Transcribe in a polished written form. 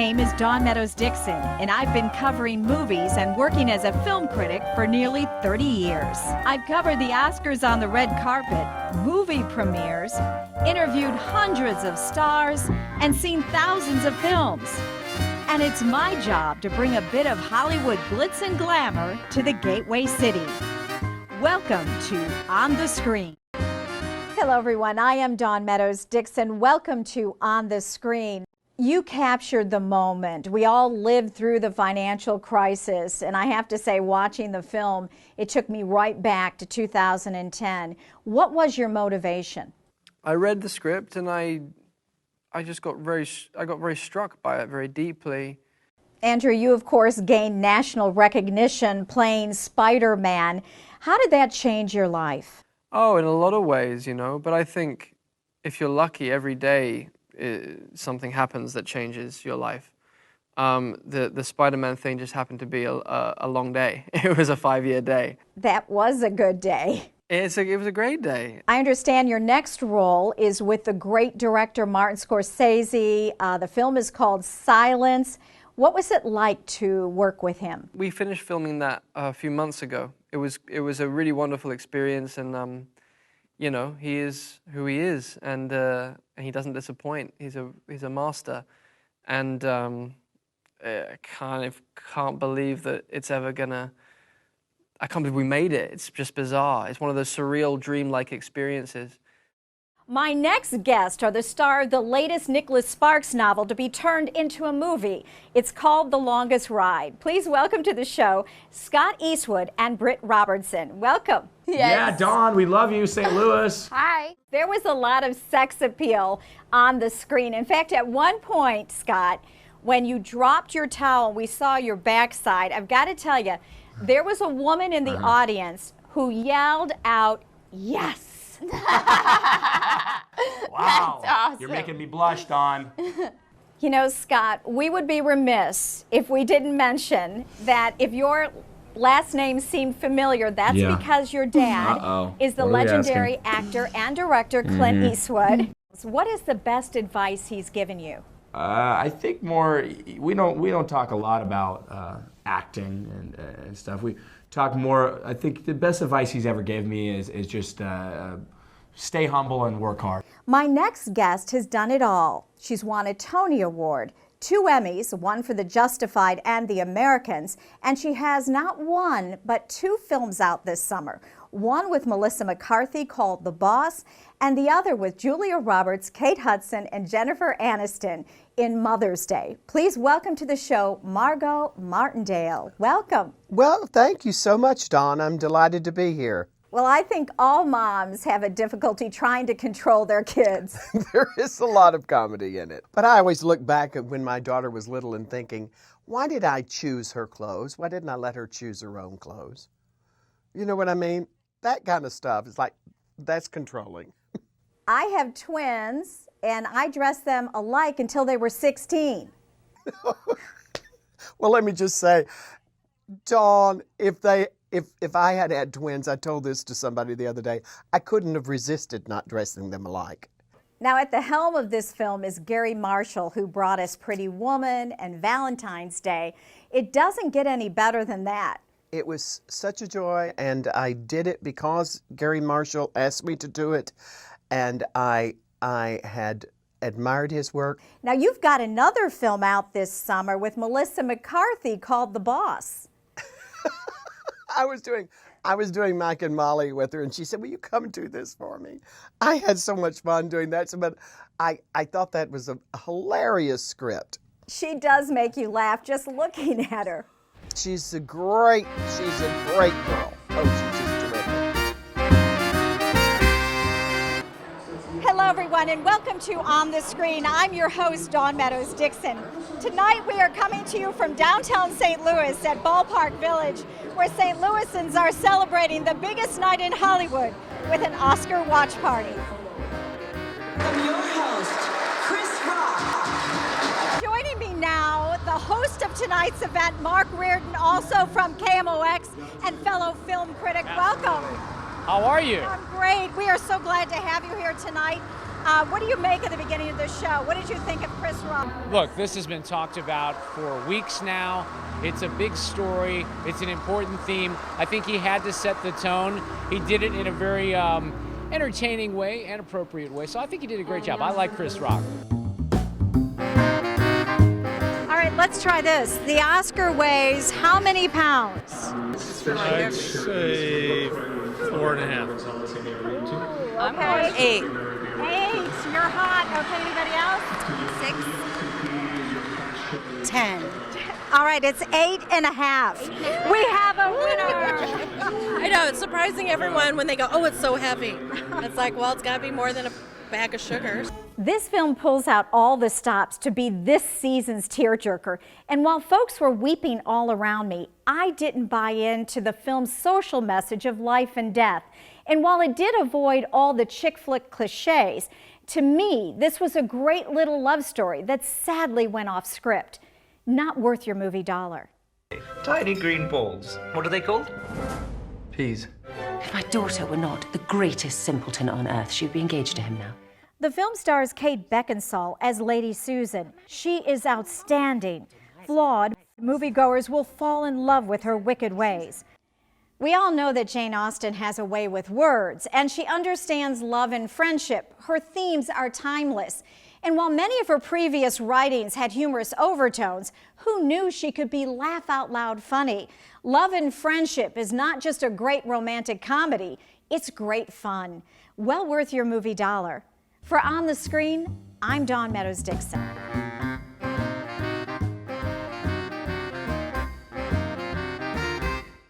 name is Meadows Dixon, and I've been covering movies and working as a film critic for nearly 30 years. I've covered the Oscars on the red carpet, movie premieres, interviewed hundreds of stars, and seen thousands of films. And it's my job to bring a bit of Hollywood glitz and glamour to the Gateway City. Welcome to On the Screen. Hello everyone, I am Meadows Dixon. Welcome to On the Screen. You captured the moment. We all lived through the financial crisis, and I have to say, watching the film, it took me right back to 2010. What was your motivation? I read the script and I got very struck by it very deeply. Andrew, you of course gained national recognition playing Spider-Man. How did that change your life? Oh, in a lot of ways, you know, but I think if you're lucky, every day something happens that changes your life. The Spider-Man thing just happened to be a long day. It was a 5-year day. That was a good day. It was a great day. I understand your next role is with the great director Martin Scorsese. The film is called Silence. What was it like to work with him? We finished filming that a few months ago. It was a really wonderful experience, and you know, he is who he is, and he doesn't disappoint. He's a master, and I can't believe that it's ever gonna. I can't believe we made it. It's just bizarre. It's one of those surreal, dreamlike experiences. My next guests are the star of the latest Nicholas Sparks novel to be turned into a movie. It's called The Longest Ride. Please welcome to the show Scott Eastwood and Britt Robertson. Welcome. Yes. Yeah, Dawn, we love you, St. Louis. Hi. There was a lot of sex appeal on the screen. In fact, at one point, Scott, when you dropped your towel, we saw your backside. I've got to tell you, there was a woman in the audience who yelled out, "Yes." Wow. That's awesome. You're making me blush, Dawn. You know, Scott, we would be remiss if we didn't mention that if your last name seemed familiar, that's because your dad is the legendary actor and director Clint Eastwood. So what is the best advice he's given you? I think more, we don't talk a lot about acting and stuff. We talk more, I think the best advice he's ever gave me is just stay humble and work hard. My next guest has done it all. She's won a Tony Award, 2 Emmys, one for The Justified and The Americans, and she has not one but 2 films out this summer. One with Melissa McCarthy called The Boss, and the other with Julia Roberts, Kate Hudson, and Jennifer Aniston in Mother's Day. Please welcome to the show, Margot Martindale. Welcome. Well, thank you so much, Dawn. I'm delighted to be here. Well, I think all moms have a difficulty trying to control their kids. There is a lot of comedy in it. But I always look back at when my daughter was little and thinking, why did I choose her clothes? Why didn't I let her choose her own clothes? You know what I mean? That kind of stuff is like, that's controlling. I have twins, and I dressed them alike until they were 16. Well, let me just say, Dawn, if I had had twins, I told this to somebody the other day, I couldn't have resisted not dressing them alike. Now, at the helm of this film is Gary Marshall, who brought us Pretty Woman and Valentine's Day. It doesn't get any better than that. It was such a joy, and I did it because Gary Marshall asked me to do it, and I had admired his work. Now, you've got another film out this summer with Melissa McCarthy called The Boss. I was doing Mike and Molly with her, and she said, will you come do this for me? I had so much fun doing that, but I thought that was a hilarious script. She does make you laugh just looking at her. She's a great girl. Oh, she's just terrific. Hello, everyone, and welcome to On the Screen. I'm your host, Dawn Meadows Dixon. Tonight, we are coming to you from downtown St. Louis at Ballpark Village, where St. Louisans are celebrating the biggest night in Hollywood with an Oscar watch party. I'm your host, Chris Rock. Joining me now, the host of tonight's event, Mark Reardon, also from KMOX and fellow film critic. Welcome. How are you? I'm great. We are so glad to have you here tonight. What do you make of the beginning of the show? What did you think of Chris Rock? Look, this has been talked about for weeks now. It's a big story. It's an important theme. I think he had to set the tone. He did it in a very entertaining way and appropriate way. So I think he did a great job. I like Chris Rock. All right, let's try this. The Oscar weighs how many pounds? I'd say 4.5. Okay. 8. 8. You're hot. Okay, anybody else? 6. 10. All right, it's 8.5. We have a winner. I know, it's surprising everyone when they go, oh, it's so heavy. It's like, well, it's got to be more than a bag of sugar. This film pulls out all the stops to be this season's tearjerker. And while folks were weeping all around me, I didn't buy into the film's social message of life and death. And while it did avoid all the chick flick cliches, to me, this was a great little love story that sadly went off script. Not worth your movie dollar. Tiny green balls. What are they called? Peas. If my daughter were not the greatest simpleton on earth, she'd be engaged to him now. The film stars Kate Beckinsale as Lady Susan. She is outstanding. Flawed, moviegoers will fall in love with her wicked ways. We all know that Jane Austen has a way with words, and she understands love and friendship. Her themes are timeless. And while many of her previous writings had humorous overtones, who knew she could be laugh-out-loud funny? Love and Friendship is not just a great romantic comedy, it's great fun. Well worth your movie dollar. For On the Screen, I'm Dawn Meadows Dixon.